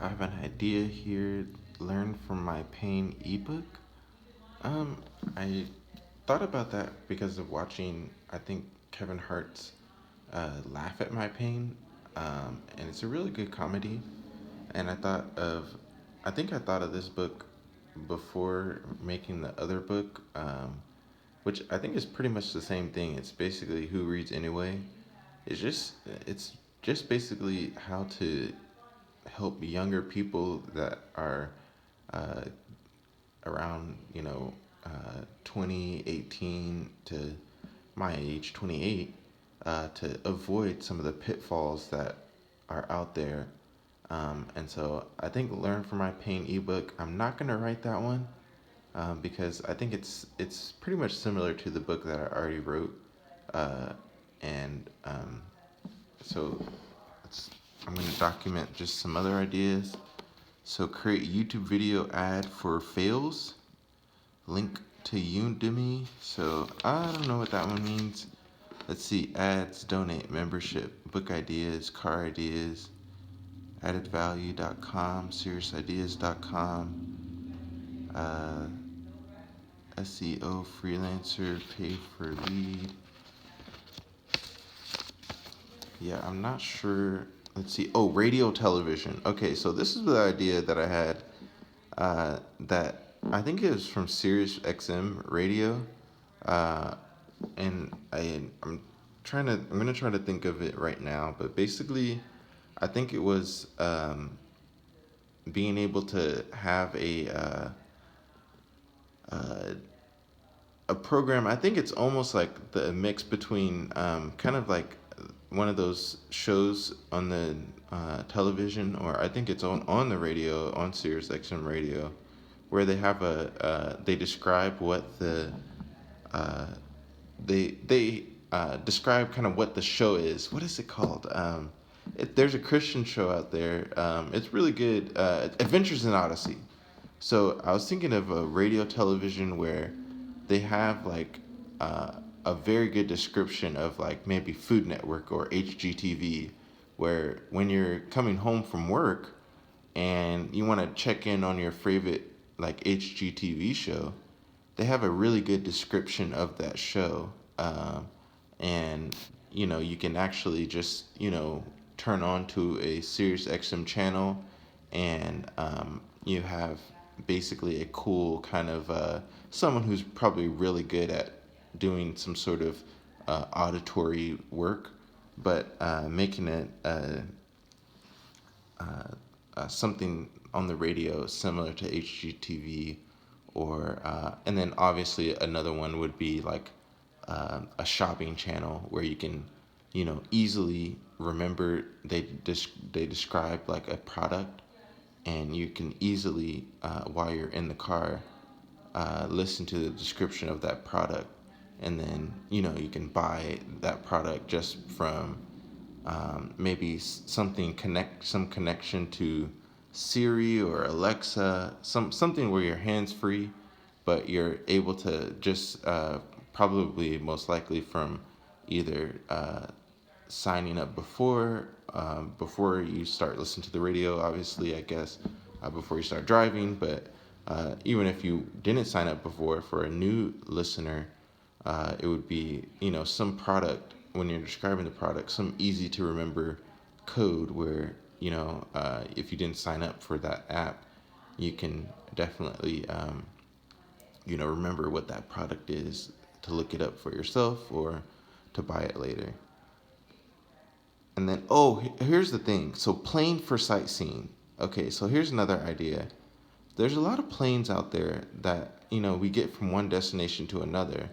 I have an idea here. Learn from my pain ebook. Um, I thought about that because of watching, I think, Kevin Hart's Laugh at My Pain. And it's a really good comedy. And I think I thought of this book before making the other book, which I think is pretty much the same thing. It's basically Who Reads Anyway. It's just, it's just basically how to help younger people that are uh, around 2018 to my age 28 to avoid some of the pitfalls that are out there. And so I think Learn from My Pain ebook, I'm not going to write that one because I think it's pretty much similar to the book that I already wrote. And so it's, I'm going to document just some other ideas. So create YouTube video ad for fails. Link to Udemy. So I don't know what that one means. Let's see. Ads, donate, membership, book ideas, car ideas, addedvalue.com, seriousideas.com, uh, SEO, freelancer, pay for lead. Yeah, I'm not sure. Let's see. Oh, radio television. Okay, so this is the idea that I had that I think it was from Sirius XM radio. Uh, and I'm gonna try to think of it right now, but basically, I think it was being able to have uh, a program. I think it's almost like the mix between kind of like one of those shows on the television, or I think it's on the radio on Sirius XM radio, where they have they describe what uh, they describe kind of what the show is. What is it called? There's a Christian show out there. It's really good. Adventures in Odyssey. So I was thinking of a radio television where they have like a very good description of like maybe Food Network or HGTV, where when you're coming home from work and you want to check in on your favorite like HGTV show, they have a really good description of that show. And you can actually just turn on to a Sirius XM channel, and you have basically a cool kind of someone who's probably really good at doing some sort of auditory work, but making it something on the radio similar to HGTV, or and then obviously another one would be like a shopping channel where you can easily remember they describe like a product, and you can easily while you're in the car listen to the description of that product, and then you can buy that product just from maybe some connection to Siri or Alexa, something where you're hands free, but you're able to just probably most likely from either signing up before you start listening to the radio, obviously, I guess, before you start driving. But even if you didn't sign up before, for a new listener, it would be some product, when you're describing the product, some easy to remember code where if you didn't sign up for that app, you can definitely remember what that product is, to look it up for yourself or to buy it later. And then, oh, here's the thing. So, plane for sightseeing. Okay, so here's another idea. There's a lot of planes out there that, we get from one destination to another.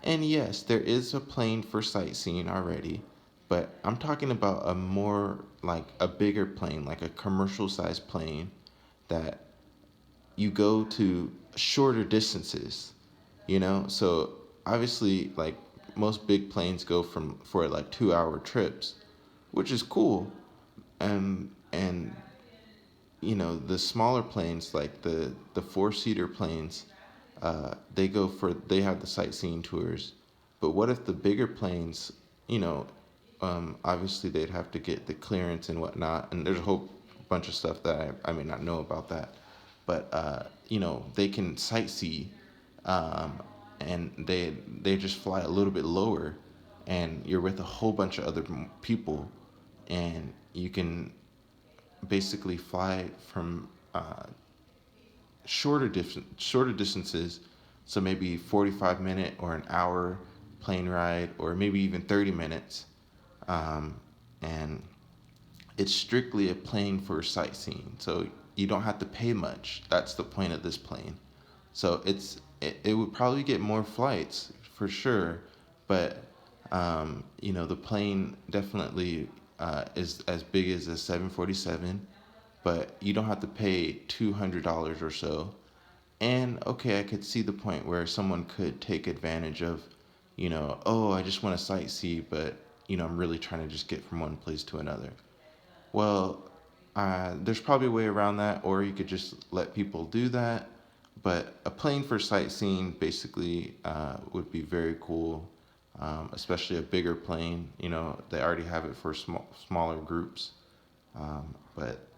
And yes, there is a plane for sightseeing already, but I'm talking about a more like a bigger plane, like a commercial sized plane that you go to shorter distances, So obviously, like most big planes go for like 2 hour trips, which is cool. And the smaller planes, like the four-seater planes, they have the sightseeing tours. But what if the bigger planes, obviously they'd have to get the clearance and whatnot, and there's a whole bunch of stuff that I may not know about that. But they can sightsee, um, and they just fly a little bit lower, and you're with a whole bunch of other people, and you can basically fly from shorter distances. So maybe 45-minute or an hour plane ride, or maybe even 30 minutes, and it's strictly a plane for sightseeing. So you don't have to pay much. That's the point of this plane. So it would probably get more flights for sure, but the plane definitely is as big as a 747, but you don't have to pay $200 or so. And okay, I could see the point where someone could take advantage of, oh, I just want to sightsee, but I'm really trying to just get from one place to another. Well, there's probably a way around that, or you could just let people do that. But a plane for sightseeing basically would be very cool, especially a bigger plane. They already have it for smaller groups. But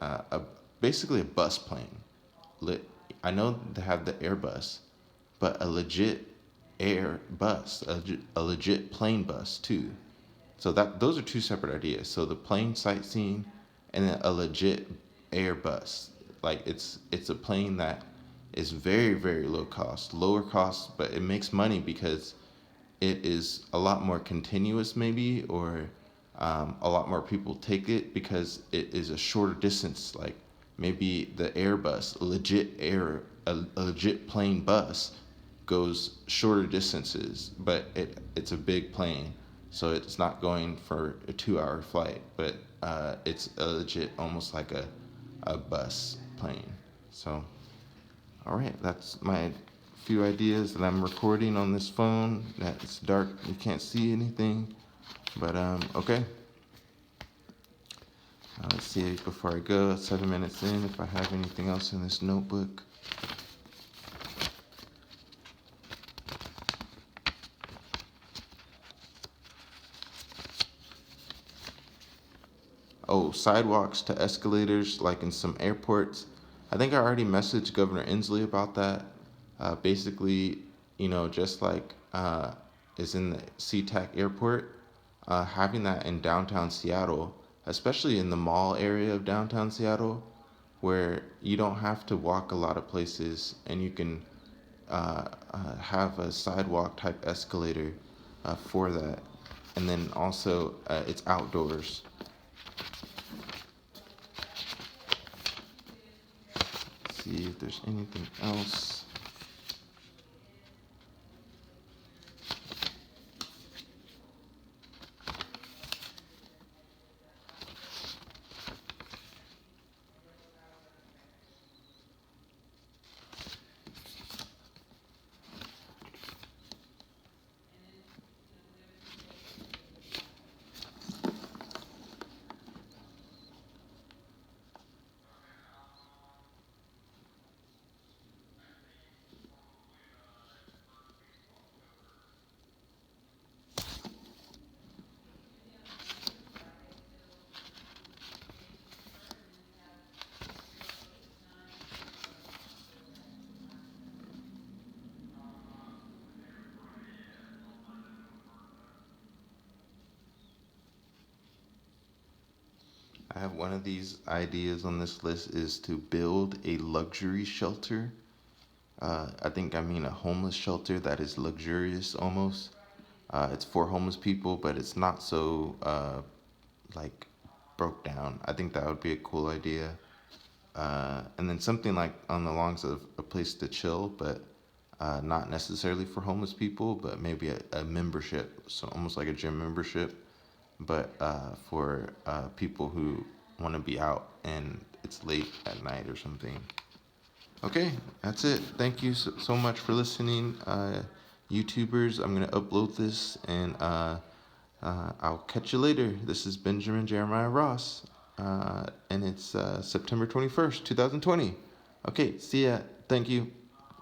basically a bus plane. I know they have the Airbus, but a legit air bus, a legit plane bus too. So those are two separate ideas. So the plane sightseeing, and then a legit Airbus. Like it's a plane that is very, very lower cost, but it makes money because it is a lot more continuous, maybe, or a lot more people take it because it is a shorter distance. Like maybe the Airbus, a legit plane bus, goes shorter distances, but it's a big plane, so it's not going for a 2 hour flight, but it's a legit, almost like a bus plane. So, all right, that's my few ideas that I'm recording on this phone. That it's dark, you can't see anything, but okay. Let's see before I go. 7 minutes in, if I have anything else in this notebook. Oh, sidewalks to escalators, like in some airports. I think I already messaged Governor Inslee about that. Basically, just like is in the SeaTac airport, having that in downtown Seattle, especially in the mall area of downtown Seattle, where you don't have to walk a lot of places, and you can have a sidewalk type escalator for that. And then also, it's outdoors. See if there's anything else. I have one of these ideas on this list is to build a luxury shelter. I think I mean a homeless shelter that is luxurious almost. It's for homeless people, but it's not so like broke down. I think that would be a cool idea. And then something like on the lines of a place to chill, but not necessarily for homeless people, but maybe a membership, so almost like a gym membership, but for people who want to be out and it's late at night or something. Okay, that's it. Thank you so much for listening, YouTubers. I'm gonna upload this, and I'll catch you later. This is Benjamin Jeremiah Ross, and it's September 21st, 2020. Okay, see ya. Thank you.